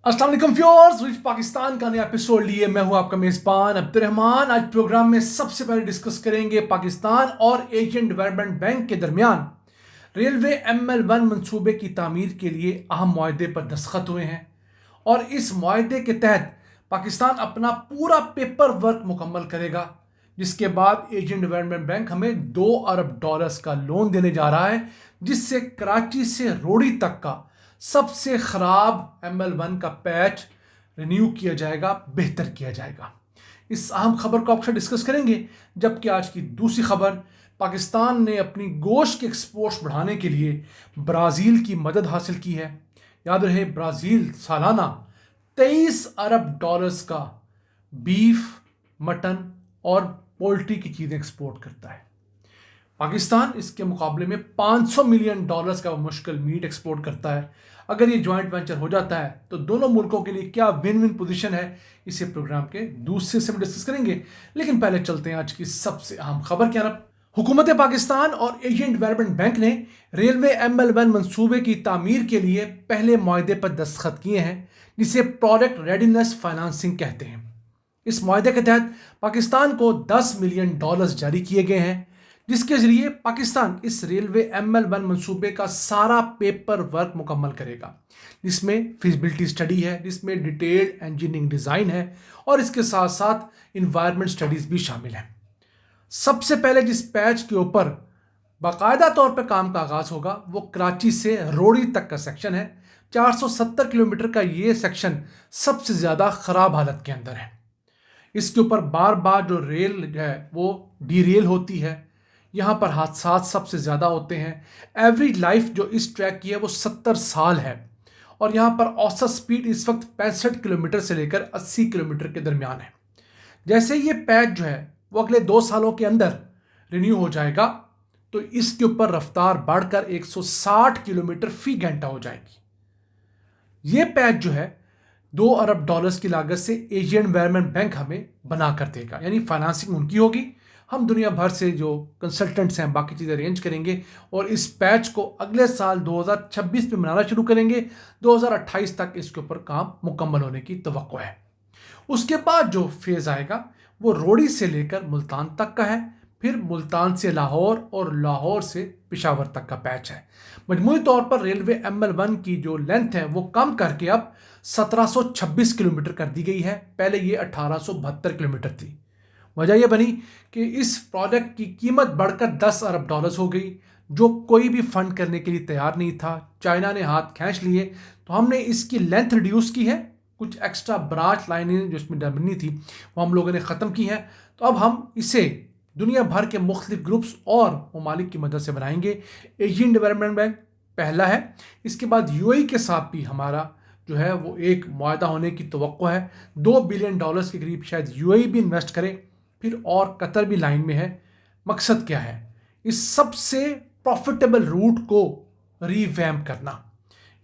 अस्सलाम वालेकुम viewers, rich Pakistan का नया एपिसोड लिए मैं हूं आपका मेज़बान अब्दुर्रहमान। आज प्रोग्राम में सबसे पहले डिस्कस करेंगे पाकिस्तान और एशियन डेवलपमेंट बैंक के दरमियान रेलवे ML1 मंसूबे की तामीर के लिए अहम मुआहदे पर दस्तखत हुए हैं और इस मुआहदे के तहत पाकिस्तान अपना पूरा पेपर वर्क मुकम्मल करेगा, जिसके बाद एशियन डेवलपमेंट बैंक हमें $2 अरब का लोन देने जा रहा है, जिससे कराची से रोड़ी तक का सबसे ख़राब ML1 का पैच रिन्यू किया जाएगा, बेहतर किया जाएगा। इस अहम खबर को आपसे डिस्कस करेंगे। जबकि आज की दूसरी खबर, पाकिस्तान ने अपनी गोश्त के एक्सपोर्ट्स बढ़ाने के लिए ब्राज़ील की मदद हासिल की है। याद रहे, ब्राज़ील सालाना $23 अरब का बीफ, मटन और पोल्ट्री की चीज़ें एक्सपोर्ट करता है। पाकिस्तान इसके मुकाबले में $500 मिलियन का मुश्किल मीट एक्सपोर्ट करता है। अगर ये जॉइंट वेंचर हो जाता है तो दोनों मुल्कों के लिए क्या विन विन पोजीशन है, इसे प्रोग्राम के दूसरे से डिस्कस करेंगे। लेकिन पहले चलते हैं आज की सबसे अहम खबर की तरफ। हुकूमत पाकिस्तान और एशियन डेवलपमेंट बैंक ने रेलवे ML1 मंसूबे की तामीर के लिए पहले मुआहदे पर दस्तखत किए हैं, जिसे प्रोडक्ट रेडीनेस फाइनेंसिंग कहते हैं। इस मुआहदे के तहत पाकिस्तान को $10 मिलियन जारी किए गए हैं, जिसके जरिए पाकिस्तान इस रेलवे ML1 मंसूबे का सारा पेपर वर्क मुकम्मल करेगा, जिसमें फिजिबिलिटी स्टडी है, जिसमें डिटेल्ड इंजीनियरिंग डिज़ाइन है और इसके साथ साथ इन्वायरमेंट स्टडीज़ भी शामिल हैं। सबसे पहले जिस पैच के ऊपर बाकायदा तौर पर काम का आगाज़ होगा वो कराची से रोड़ी तक का सेक्शन है। 470 किलोमीटर का ये सेक्शन सबसे ज़्यादा ख़राब हालत के अंदर है। इसके ऊपर बार बार जो रेल है वो डीरेल होती है। यहाँ पर हादसा सबसे ज़्यादा होते हैं। एवरेज लाइफ जो इस ट्रैक की है वो 70 साल है और यहाँ पर औसत स्पीड इस वक्त 65 किलोमीटर से लेकर 80 किलोमीटर के दरमियान है। जैसे ये पैच जो है वो अगले 2 सालों के अंदर रिन्यू हो जाएगा तो इसके ऊपर रफ्तार बढ़कर 160 किलोमीटर फी घंटा हो जाएगी। ये पैच जो है $2 अरब की लागत से एशियन डेवलपमेंट बैंक हमें बना कर देगा, यानी फाइनेंसिंग उनकी होगी। हम दुनिया भर से जो कंसल्टेंट्स हैं बाकी चीज़ें अरेंज करेंगे और इस पैच को अगले साल 2026 में बनाना शुरू करेंगे। 2028 तक इसके ऊपर काम मुकम्मल होने की तवक्को है। उसके बाद जो फेज़ आएगा वो रोड़ी से लेकर मुल्तान तक का है, फिर मुल्तान से लाहौर और लाहौर से पेशावर तक का पैच है। मजमूई तौर पर रेलवे ML1 की जो लेंथ है वो कम करके अब 1726 किलोमीटर कर दी गई है। पहले ये 1872 किलोमीटर थी। वजह यह बनी कि इस प्रोजेक्ट की कीमत बढ़कर $10 अरब हो गई, जो कोई भी फंड करने के लिए तैयार नहीं था। चाइना ने हाथ खींच लिए तो हमने इसकी लेंथ रिड्यूस की है। कुछ एक्स्ट्रा ब्रांच लाइनें जो इसमें डरनी थी वो हम लोगों ने ख़त्म की है। तो अब हम इसे दुनिया भर के मुख्तलिफ ग्रुप्स और ममालिक की मदद से बनाएंगे। एशियन डेवलपमेंट बैंक पहला है। इसके बाद UAE के साथ भी हमारा जो है वो एक मुआहदा होने की तवक्को है। $2 बिलियन के करीब शायद UAE भी इन्वेस्ट करे, फिर और कतर भी लाइन में है। मकसद क्या है? इस सबसे प्रॉफिटेबल रूट को रीवैम्प करना।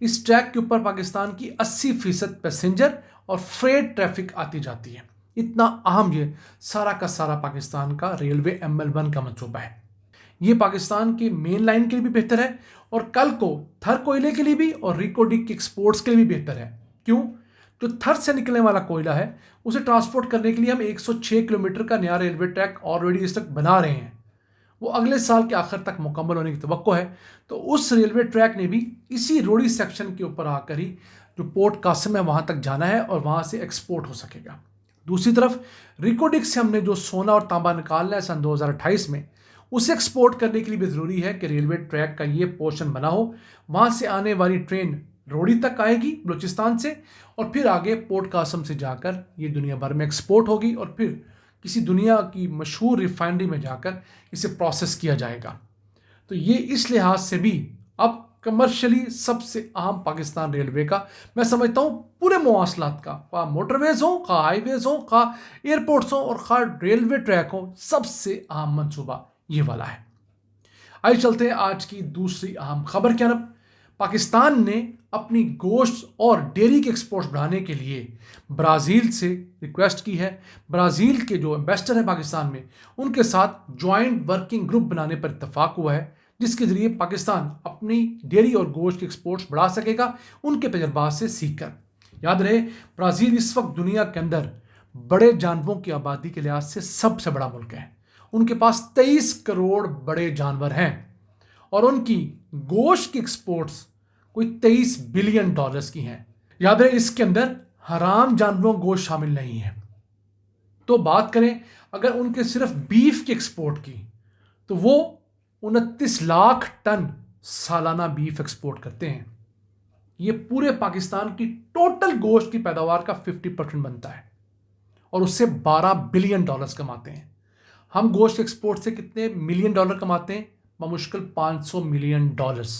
इस ट्रैक के ऊपर पाकिस्तान की 80% पैसेंजर और फ्रेट ट्रैफिक आती जाती है। इतना अहम ये सारा का सारा पाकिस्तान का रेलवे ML1 का मंसूबा है। ये पाकिस्तान के मेन लाइन के लिए भी बेहतर है और कल को थर कोयले के लिए भी और रिकोडिक के एक्सपोर्ट्स के लिए भी बेहतर है। क्यों? जो थर से निकलने वाला कोयला है उसे ट्रांसपोर्ट करने के लिए हम 106 किलोमीटर का नया रेलवे ट्रैक ऑलरेडी इस तक बना रहे हैं। वो अगले साल के आखिर तक मुकम्मल होने की तवक्को है। तो उस रेलवे ट्रैक ने भी इसी रोड़ी सेक्शन के ऊपर आकर ही जो पोर्ट कासिम है वहाँ तक जाना है और वहाँ से एक्सपोर्ट हो सकेगा। दूसरी तरफ रिकोडिक से हमने जो सोना और तांबा निकालना है सन 2028 में, उसे एक्सपोर्ट करने के लिए भी ज़रूरी है कि रेलवे ट्रैक का ये पोर्शन बना हो। वहाँ से आने वाली ट्रेन रोड़ी तक आएगी बलूचिस्तान से और फिर आगे पोर्ट कासम से जाकर ये दुनिया भर में एक्सपोर्ट होगी और फिर किसी दुनिया की मशहूर रिफाइनरी में जाकर इसे प्रोसेस किया जाएगा। तो ये इस लिहाज से भी अब कमर्शियली सबसे अहम पाकिस्तान रेलवे का, मैं समझता हूँ पूरे मवासलात का, खा मोटरवेज हो, खा हाईवेज हो, खा एयरपोर्ट्स हो और खा रेलवे ट्रैक हो, सबसे अहम मंसूबा ये वाला है। आइए चलते हैं आज की दूसरी अहम खबर की तरफ। पाकिस्तान ने अपनी गोश्त और डेयरी के एक्सपोर्ट्स बढ़ाने के लिए ब्राज़ील से रिक्वेस्ट की है। ब्राज़ील के जो एम्बेसडर हैं पाकिस्तान में, उनके साथ जॉइंट वर्किंग ग्रुप बनाने पर इत्तफाक हुआ है, जिसके ज़रिए पाकिस्तान अपनी डेयरी और गोश्त के एक्सपोर्ट्स बढ़ा सकेगा उनके तजर्बात से सीख कर। یاد رہے برازیل اس وقت دنیا کے اندر بڑے جانوروں کی آبادی کے لحاظ سے سب سے بڑا ملک ہے. ان کے پاس 23 کروڑ بڑے جانور ہیں اور ان کی گوشت کی ایکسپورٹس کوئی 23 بلین ڈالرز کی ہیں. یاد رہے اس کے اندر حرام جانوروں گوشت شامل نہیں ہے. تو بات کریں اگر ان کے صرف بیف کی ایکسپورٹ کی تو وہ 29 لاکھ ٹن سالانہ بیف ایکسپورٹ کرتے ہیں. یہ پورے پاکستان کی ٹوٹل گوشت کی پیداوار کا 50% بنتا ہے اور اس سے 12 بلین ڈالرز کماتے ہیں. ہم گوشت ایکسپورٹ سے کتنے ملین ڈالر کماتے ہیں؟ بمشکل 500 ملین ڈالرز.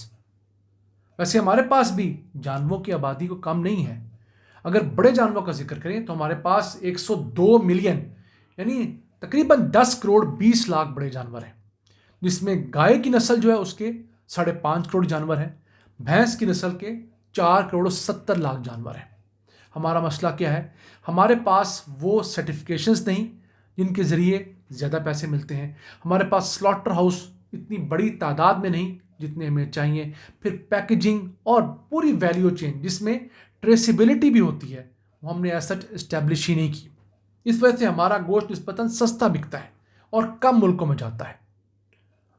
ویسے ہمارے پاس بھی جانوروں کی آبادی کو کم نہیں ہے. اگر بڑے جانوروں کا ذکر کریں تو ہمارے پاس 102 ملین یعنی تقریباً 10 کروڑ 20 لاکھ بڑے جانور ہیں، جس میں گائے کی نسل جو ہے اس کے 5.5 کروڑ جانور ہیں، بھینس کی نسل کے 4 کروڑ 70 لاکھ جانور ہیں. ہمارا مسئلہ کیا ہے؟ ہمارے پاس وہ سرٹیفکیشنز نہیں جن کے ذریعے زیادہ پیسے ملتے ہیں. ہمارے پاس سلاٹر ہاؤس اتنی بڑی تعداد میں نہیں جتنے ہمیں چاہیے. پھر پیکیجنگ اور پوری ویلیو چین جس میں ٹریسیبلٹی بھی ہوتی ہے وہ ہم نے ایسا اسٹیبلش ہی نہیں کی. اس وجہ سے ہمارا گوشت نسبتاً سستا بکتا ہے اور کم ملکوں میں جاتا ہے.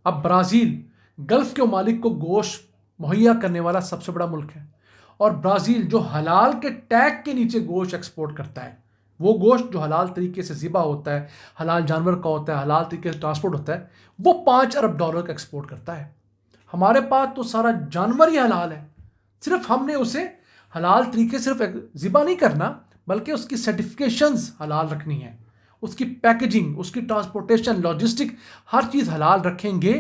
اب برازیل گلف کے ممالک کو گوشت مہیا کرنے والا سب سے بڑا ملک ہے اور برازیل جو حلال کے ٹیگ کے نیچے گوشت ایکسپورٹ کرتا ہے، وہ گوشت جو حلال طریقے سے ذبح ہوتا ہے، حلال جانور کا ہوتا ہے، حلال طریقے سے ٹرانسپورٹ ہوتا ہے، وہ 5 ارب ڈالر کا ایکسپورٹ کرتا ہے. ہمارے پاس تو سارا جانور ہی حلال ہے، صرف ہم نے اسے حلال طریقے سے صرف ذبح نہیں کرنا بلکہ اس کی سرٹیفکیشنز حلال رکھنی ہے. اس کی پیکیجنگ، اس کی ٹرانسپورٹیشن، لاجسٹک ہر چیز حلال رکھیں گے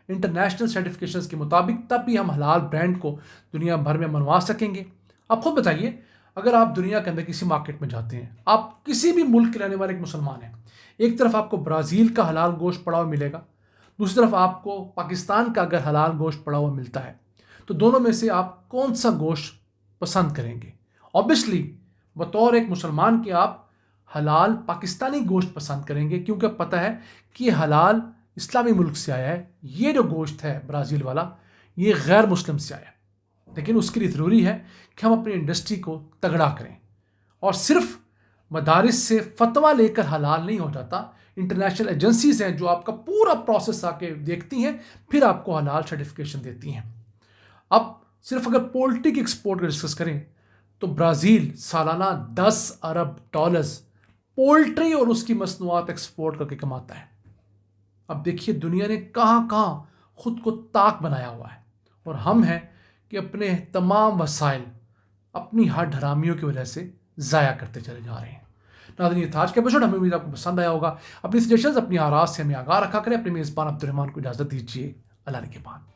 انٹرنیشنل سرٹیفکیشنز کے مطابق، تب بھی ہم حلال برانڈ کو دنیا بھر میں منوا سکیں گے. آپ خود بتائیے اگر آپ دنیا کے اندر کسی مارکیٹ میں جاتے ہیں، آپ کسی بھی ملک کے رہنے والے ایک مسلمان ہیں، ایک طرف آپ کو برازیل کا حلال گوشت پڑا ہوا ملے گا، دوسری طرف آپ کو پاکستان کا اگر حلال گوشت پڑا ہوا ملتا ہے تو دونوں میں سے آپ کون سا گوشت پسند کریں گے؟ اوبیسلی بطور ایک مسلمان کے آپ حلال پاکستانی گوشت پسند کریں گے، کیونکہ پتہ ہے کہ یہ حلال اسلامی ملک سے آیا ہے. یہ جو گوشت ہے برازیل والا یہ غیر مسلم سے آیا ہے. لیکن اس کے لیے ضروری ہے کہ ہم اپنی انڈسٹری کو تگڑا کریں اور صرف مدارس سے فتویٰ لے کر حلال نہیں ہو جاتا. انٹرنیشنل ایجنسیز ہیں جو آپ کا پورا پروسیس آ کے دیکھتی ہیں، پھر آپ کو حلال سرٹیفکیشن دیتی ہیں. اب صرف اگر پولٹری کی ایکسپورٹ کا ڈسکس کریں تو برازیل سالانہ 10 ارب ڈالرز پولٹری اور اس کی مصنوعات ایکسپورٹ کر کے کماتا ہے. اب دیکھیے دنیا نے کہاں کہاں خود کو طاق بنایا ہوا ہے اور ہم ہیں کہ اپنے تمام وسائل اپنی ہر حرامیوں کی وجہ سے ضائع کرتے چلے جا رہے ہیں. ناظرین یہ تھا آج کا ایپیسوڈ، ہمیں امید آپ کو پسند آیا ہوگا. اپنی سجیشنز اپنی آراء سے ہمیں آگاہ رکھا کریں. اپنے میزبان عبد الرحمان کو اجازت دیجیے. اللہ نگہبان.